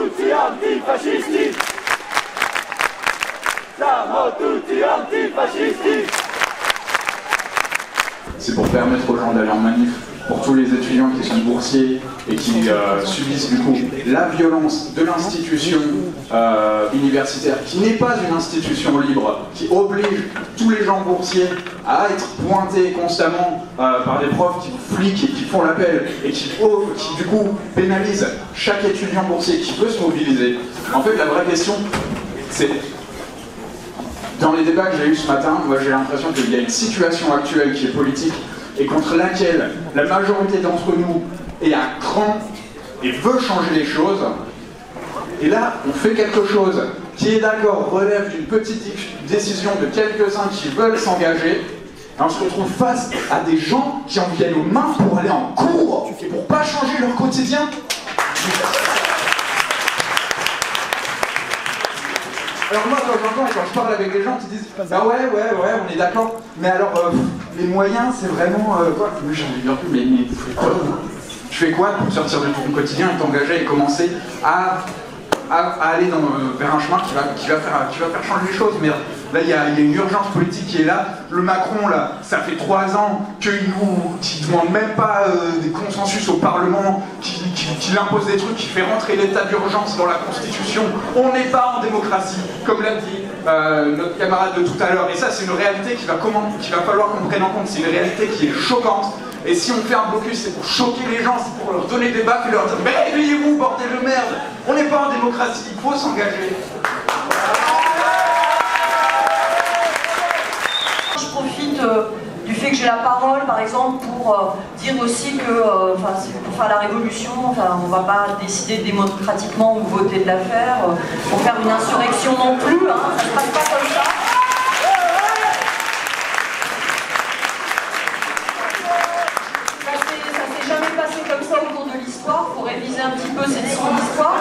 tutti antifascisti! Siamo tutti antifascisti! C'est pour permettre aux gens d'aller en manif, pour tous les étudiants qui sont boursiers et qui subissent du coup la violence de l'institution universitaire, qui n'est pas une institution libre, qui oblige tous les gens boursiers à être pointés constamment par des profs qui fliquent et qui font l'appel et qui du coup pénalisent chaque étudiant boursier qui veut se mobiliser. En fait, la vraie question, c'est... Dans les débats que j'ai eus ce matin, moi j'ai l'impression qu'il y a une situation actuelle qui est politique et contre laquelle la majorité d'entre nous est à cran et veut changer les choses. Et là, on fait quelque chose qui est d'accord, relève d'une petite décision de quelques-uns qui veulent s'engager. Et on se retrouve face à des gens qui en viennent aux mains pour aller en cours et pour pas changer leur quotidien. Alors moi, quand je parle avec des gens qui disent « Ah ouais, on est d'accord, mais alors, les moyens, c'est vraiment... quoi ?» J'ai envie de leur dire « Mais vous faites quoi ? Tu fais quoi pour sortir de ton quotidien et t'engager et commencer à aller vers un chemin qui va faire changer les choses ?» Mais là, il y a une urgence politique qui est là. Le Macron, là, ça fait 3 ans qu'il ne demande même pas des consensus au Parlement, qu'il impose des trucs, qui fait rentrer l'état d'urgence dans la Constitution. On n'est pas en démocratie, comme l'a dit notre camarade de tout à l'heure. Et ça, c'est une réalité qu'il va falloir qu'on prenne en compte. C'est une réalité qui est choquante. Et si on fait un blocus, c'est pour choquer les gens, c'est pour leur donner des baffes et leur dire « Mais réveillez-vous, bordel de merde! On n'est pas en démocratie, il faut s'engager. » Je profite du fait que j'ai la parole, par exemple, pour dire aussi que pour faire la révolution, on ne va pas décider démocratiquement ou voter de l'affaire, pour faire une insurrection non plus, hein, ça ne se passe pas comme ça. Ça s'est jamais passé comme ça au cours de l'histoire, il faut réviser un petit peu ces leçons d'histoire.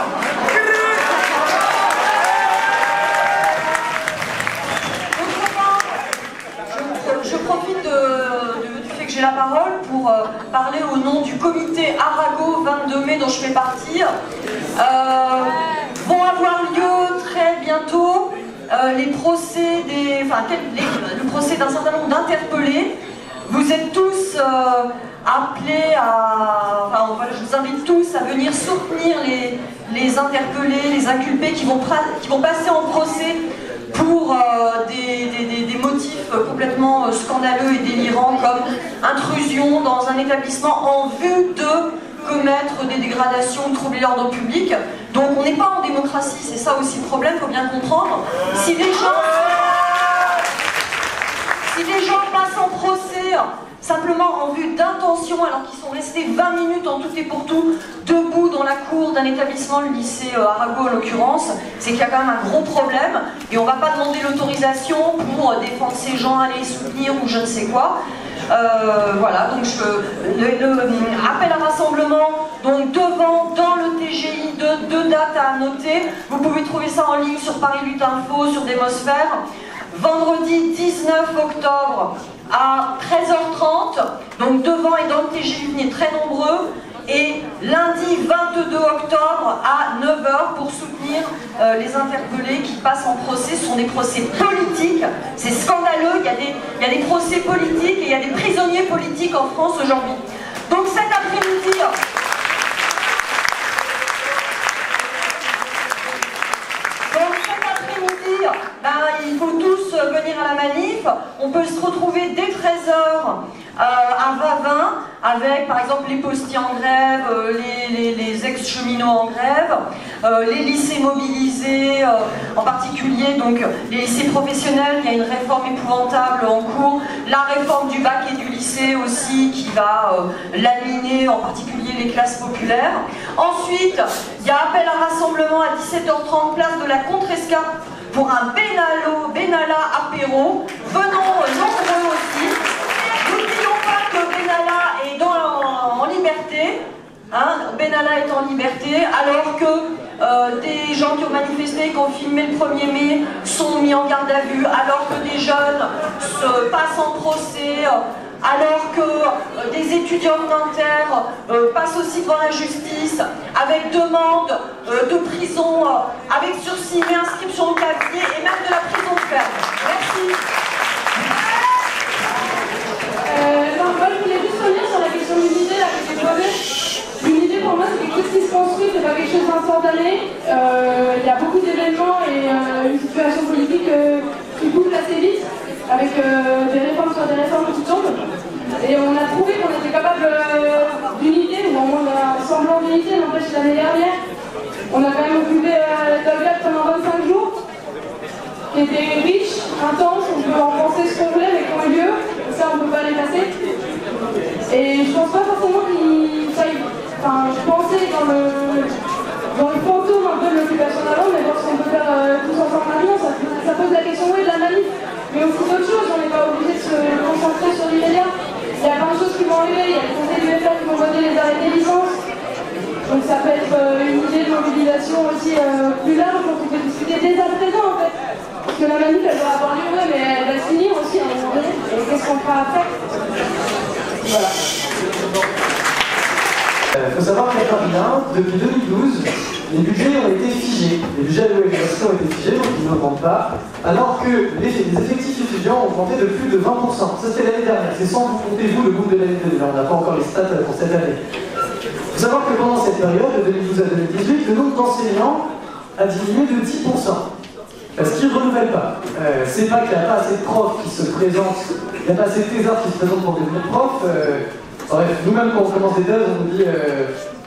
Je profite du fait que j'ai la parole pour parler au nom du comité Arago 22 mai dont je fais partie. Vont avoir lieu très bientôt les procès le procès d'un certain nombre d'interpellés. Vous êtes tous appelés à... je vous invite tous à venir soutenir les interpellés, les inculpés qui vont passer en procès pour des motifs complètement scandaleux et délirants comme intrusion dans un établissement en vue de commettre des dégradations ou troubler l'ordre public. Donc on n'est pas en démocratie, c'est ça aussi le problème, il faut bien comprendre. Si les gens passent en procès simplement en vue d'intention, alors qu'ils sont restés 20 minutes en tout et pour tout debout dans la cour d'un établissement, le lycée Arago en l'occurrence, c'est qu'il y a quand même un gros problème et on ne va pas demander l'autorisation pour défendre ces gens, aller les soutenir ou je ne sais quoi. Voilà, donc appel à rassemblement, donc devant, dans le TGI, deux dates à noter. Vous pouvez trouver ça en ligne sur Paris Lutte Info, sur Démosphère. Vendredi 19 octobre à 13h30, donc devant et dans le TGI, venez très nombreux. Et lundi 22 octobre à 9h pour soutenir les interpellés qui passent en procès. Ce sont des procès politiques, c'est scandaleux, il y a des procès politiques et il y a des prisonniers politiques en France aujourd'hui. Donc cet après-midi... il faut tous venir à la manif. On peut se retrouver dès 13h à Vavin avec par exemple les postiers en grève, les ex-cheminots en grève, les lycées mobilisés, en particulier donc les lycées professionnels. Il y a une réforme épouvantable en cours, la réforme du bac et du lycée aussi qui va laminer en particulier les classes populaires. Ensuite, il y a appel à rassemblement à 17h30 place de la Contrescarpe pour un Benalla apéro. Venons nombreux aussi. N'oublions pas que Benalla est en liberté. Hein, Benalla est en liberté, alors que des gens qui ont manifesté, qui ont filmé le 1er mai, sont mis en garde à vue, alors que des jeunes se passent en procès, alors que des étudiants d'Inter passent aussi devant la justice avec demande de prison, avec sursis, mais inscription au casier et même de la prison ferme. Merci. Moi, je voulais juste revenir sur la question d'une idée là, que j'ai posée. L'unité pour moi, c'est quelque chose qui se construit, c'est pas quelque chose d'instantané. Il y a beaucoup d'événements et une situation politique qui bouge assez vite, avec des réformes sur des réformes qui tombent. Et on a trouvé qu'on était capable d'unité, ou au moins d'un semblant d'unité, n'empêche l'année dernière. On a quand même occupé Dolgap pendant 25 jours, qui étaient riches, intenses, on peut en penser ce qu'on voulait, mais qui ont eu lieu. Ça, on ne peut pas les passer. Et je pense pas forcément qu'il faille. Enfin, je pensais dans le fantôme un peu de l'occupation d'avant, mais voir ce qu'on peut faire tous ensemble maintenant, ça pose la question oui, de la manif. Mais aussi d'autres choses, on n'est pas obligé de se concentrer sur l'immédiat. Il y a plein de choses qui vont arriver, il y a le conseil du FR qui vont voter les arrêts des licences. Donc ça peut être une idée de mobilisation aussi plus large, donc on peut discuter dès à présent en fait. Parce que la manif elle va avoir lieu, mais elle va se finir aussi à un moment donné. Et qu'est-ce qu'on fera après? Voilà. Il faut savoir qu'à Paris 1, depuis 2012, les budgets ont été figés. Les budgets de l'université ont été figés, donc ils n'augmentent pas, alors que les effectifs étudiants ont augmenté de plus de 20%. Ça c'était l'année dernière, c'est sans vous compter vous le groupe de l'année 2020, on n'a pas encore les stats pour cette année. Il faut savoir que pendant cette période, de 2012 à 2018, le nombre d'enseignants a diminué de 10%. Parce qu'ils ne renouvellent pas. C'est pas qu'il n'y a pas assez de profs qui se présentent, il n'y a pas assez de thésards qui se présentent pour devenir profs. Bref, nous-mêmes quand on commence des thèses, on nous dit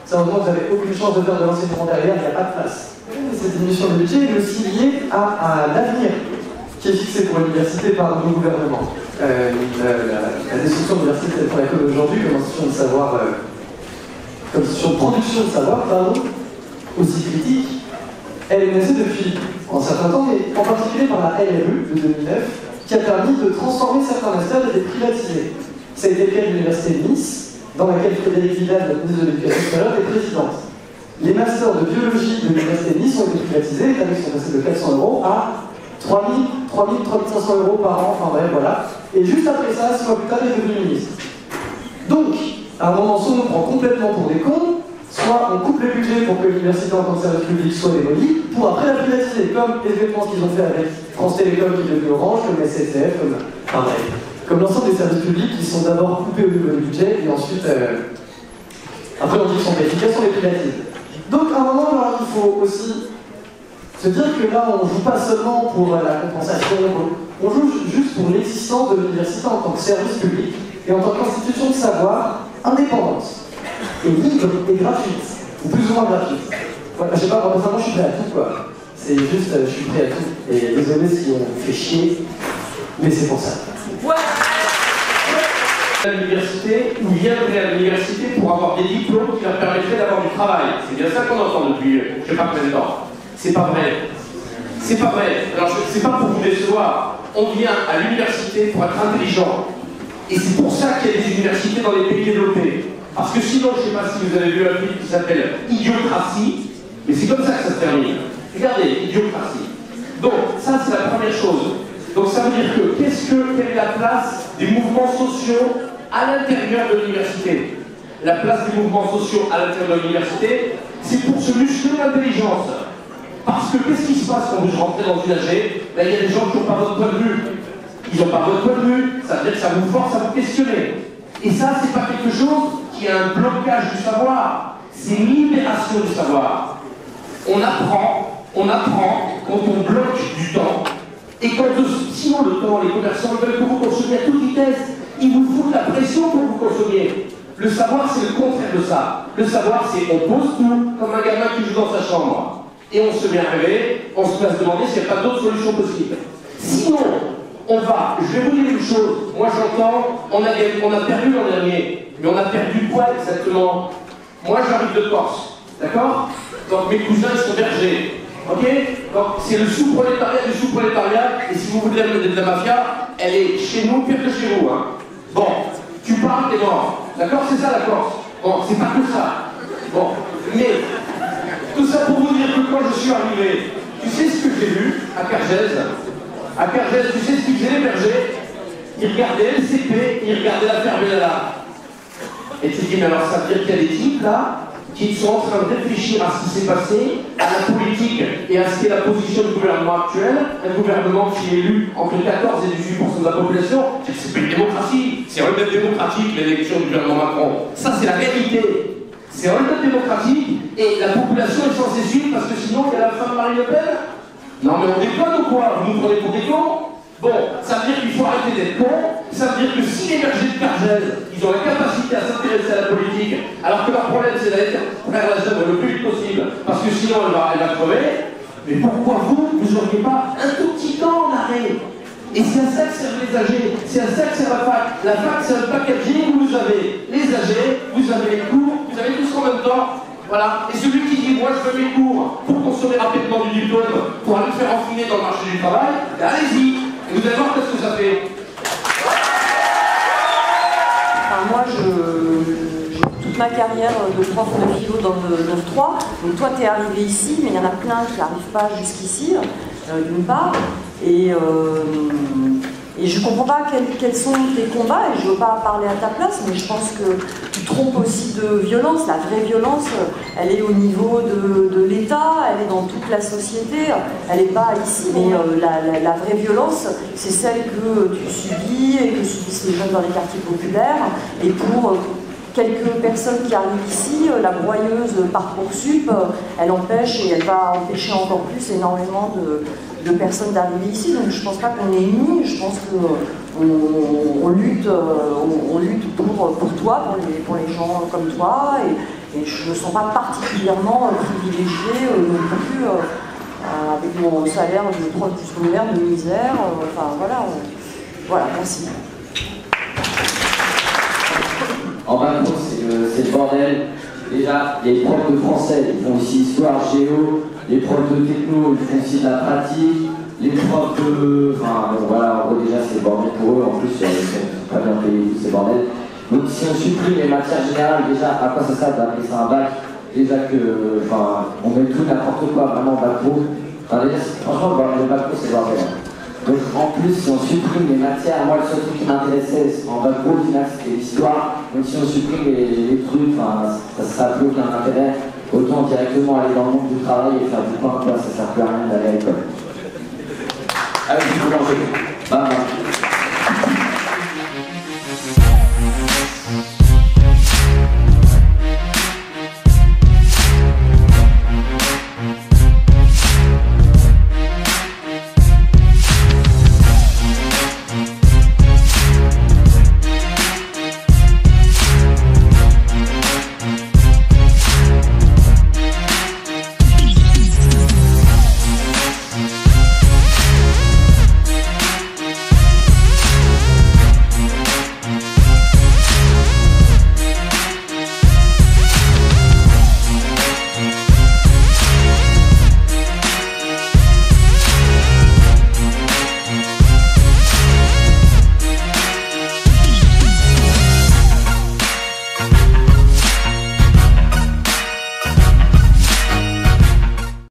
sérieusement vous n'avez aucune chance de faire de l'enseignement derrière, il n'y a pas de place. Cette diminution de budget est aussi liée à l'avenir qui est fixé pour l'université par le gouvernement. La destruction de l'université telle qu'on la connaît aujourd'hui comme institution de savoir, comme institution de production de savoir, pardon, aussi critique, elle est naissée depuis un certain temps, mais en particulier par la LRU de 2009, qui a permis de transformer certains masters et de les privatiser. Ça a été le cas de l'université de Nice, dans laquelle Frédérique Vidal, notre ministre de l'Éducation supérieure, est présidente. Les masters de biologie de l'université de Nice ont été privatisés, les tarifs sont passés de 400 € à 3 500 € par an, enfin bref, voilà. Et juste après ça, 6 mois plus tard, il est devenu ministre. Donc, à un moment, soit on nous prend complètement pour des cons, soit on coupe les budgets pour que l'université en tant que service public soit démolie, pour après la privatiser, comme exactement ce qu'ils ont fait avec France Télécom qui est devenu Orange, comme SNCF, comme l'ensemble des services publics qui sont d'abord coupés au niveau du budget, et ensuite, après on dit qu'ils sont pas efficaces, on les privatise. Donc à un moment, alors, il faut aussi se dire que là, on ne joue pas seulement pour la compensation, on joue juste pour l'existence de l'université en tant que service public, et en tant qu'institution de savoir indépendante. Et libre et gratuite, ou plus ou moins gratuite. Voilà, je sais pas, personnellement je suis prêt à tout quoi. C'est juste, je suis prêt à tout. Et désolé si on fait chier, mais c'est pour ça. Ouais. À l'université, ou viendraient à l'université pour avoir des diplômes qui leur permettraient d'avoir du travail. C'est bien ça qu'on entend depuis, je sais pas, président. C'est pas vrai. C'est pas vrai. Alors, c'est pas pour vous décevoir. On vient à l'université pour être intelligent. Et c'est pour ça qu'il y a des universités dans les pays développés. Parce que sinon, je ne sais pas si vous avez vu un film qui s'appelle Idiocratie, mais c'est comme ça que ça se termine. Regardez, Idiocratie. Donc, ça, c'est la première chose. Donc, ça veut dire que, quelle est la place des mouvements sociaux à l'intérieur de l'université? La place des mouvements sociaux à l'intérieur de l'université, c'est pour se muscler l'intelligence. Parce que, qu'est-ce qui se passe quand vous rentrez dans une AG? Là, il y a des gens qui n'ont pas votre point de vue. Ils n'ont pas votre point de vue, ça veut dire que ça vous force à vous questionner. Et ça, c'est pas quelque chose qui est un blocage du savoir, c'est une libération du savoir. On apprend quand on bloque du temps, et quand sinon le temps, les commerçants veulent que vous consommiez à toute vitesse, ils vous foutent la pression pour que vous consommiez. Le savoir, c'est le contraire de ça. Le savoir, c'est on pose tout, comme un gamin qui joue dans sa chambre, et on se met à rêver, on se passe demander s'il n'y a pas d'autres solutions possibles. Sinon, on va, je vais vous dire une chose, moi j'entends, on a perdu l'an dernier, mais on a perdu quoi exactement? Moi j'arrive de Corse, d'accord? Donc mes cousins ils sont bergers, ok? Donc c'est le sous-prolétariat du sous-prolétariat, et si vous voulez de la mafia, elle est chez nous pire que chez vous, hein? Bon, tu parles des morts, d'accord? C'est ça la Corse. Bon, c'est pas que ça. Bon, mais tout ça pour vous dire que quand je suis arrivé, tu sais ce que j'ai vu à Cargèse? À Cargèse, tu sais ce qu'ils faisaient les bergers? ils regardaient LCP et ils regardaient l'affaire Benalla. Et tu te dis, mais alors ça veut dire qu'il y a des types là qui sont en train de réfléchir à ce qui s'est passé, à la politique et à ce qu'est la position du gouvernement actuel, un gouvernement qui est élu entre 14 et 18% de la population. C'est plus une démocratie, c'est un hold-up démocratique l'élection du gouvernement Macron. Ça c'est la réalité. C'est un hold-up démocratique et la population est censée suivre parce que sinon il y a la fin de Marine Le Pen. Non mais on déconne ou quoi? Vous nous prenez pour des cons? Bon, ça veut dire qu'il faut arrêter d'être con, ça veut dire que si les bergers de Cargèse, ils ont la capacité à s'intéresser à la politique, alors que leur problème c'est d'aller faire la jeune le plus vite possible, parce que sinon elle va crever, mais pourquoi vous n'auriez pas un tout petit temps en arrêt? Et c'est à ça que servent les AG, c'est à ça que sert la fac. La fac c'est un packaging où vous avez les AG, vous avez les cours, vous avez tous en même temps. Voilà, et celui qui dit moi je veux mes cours pour consommer rapidement du diplôme, pour aller me faire enfiler dans le marché du travail, allez-y. Et vous allez voir qu'est-ce que ça fait. Enfin, moi, j'ai toute ma carrière de prof de philo dans le 9-3. Donc toi, tu es arrivé ici, mais il y en a plein qui n'arrivent pas jusqu'ici, d'une part. Et je ne comprends pas quels sont tes combats, et je ne veux pas parler à ta place, mais je pense que tu te trompes aussi de violence. La vraie violence, elle est au niveau de l'État, elle est dans toute la société, elle n'est pas ici. Mais la vraie violence, c'est celle que tu subis et que subissent les jeunes dans les quartiers populaires. Et pour quelques personnes qui arrivent ici, la broyeuse Parcoursup, elle empêche, et elle va empêcher encore plus énormément de personnes d'arriver ici. Donc je ne pense pas qu'on est unis, je pense qu'on lutte, on lutte pour toi, pour les gens comme toi, et je ne me sens pas particulièrement privilégiée non plus avec mon salaire de prof du secondaire de misère. Enfin voilà, voilà, merci. En bas c'est le bordel. Déjà, les profs de français, ils font aussi histoire, géo, les profs de techno, ils font aussi de la pratique, les profs de... Enfin, voilà, en gros, déjà, c'est le bordel pour eux, en plus, ils sont pas bien payés, c'est bordel. Donc, si on supprime les matières générales, déjà, à quoi ça sert d'appeler ça un bac? Déjà que, enfin, on met tout n'importe quoi, vraiment, bac pro. Enfin, déjà, franchement, le bac pro, c'est bordel. Donc en plus, si on supprime les matières, moi le seul truc qui m'intéressait en bac pro, c'était l'histoire. Donc si on supprime les trucs, ça ne sera plus aucun intérêt. Autant directement aller dans le monde du travail et faire du pain, quoi, ça ne sert plus à rien d'aller à l'école. Allez,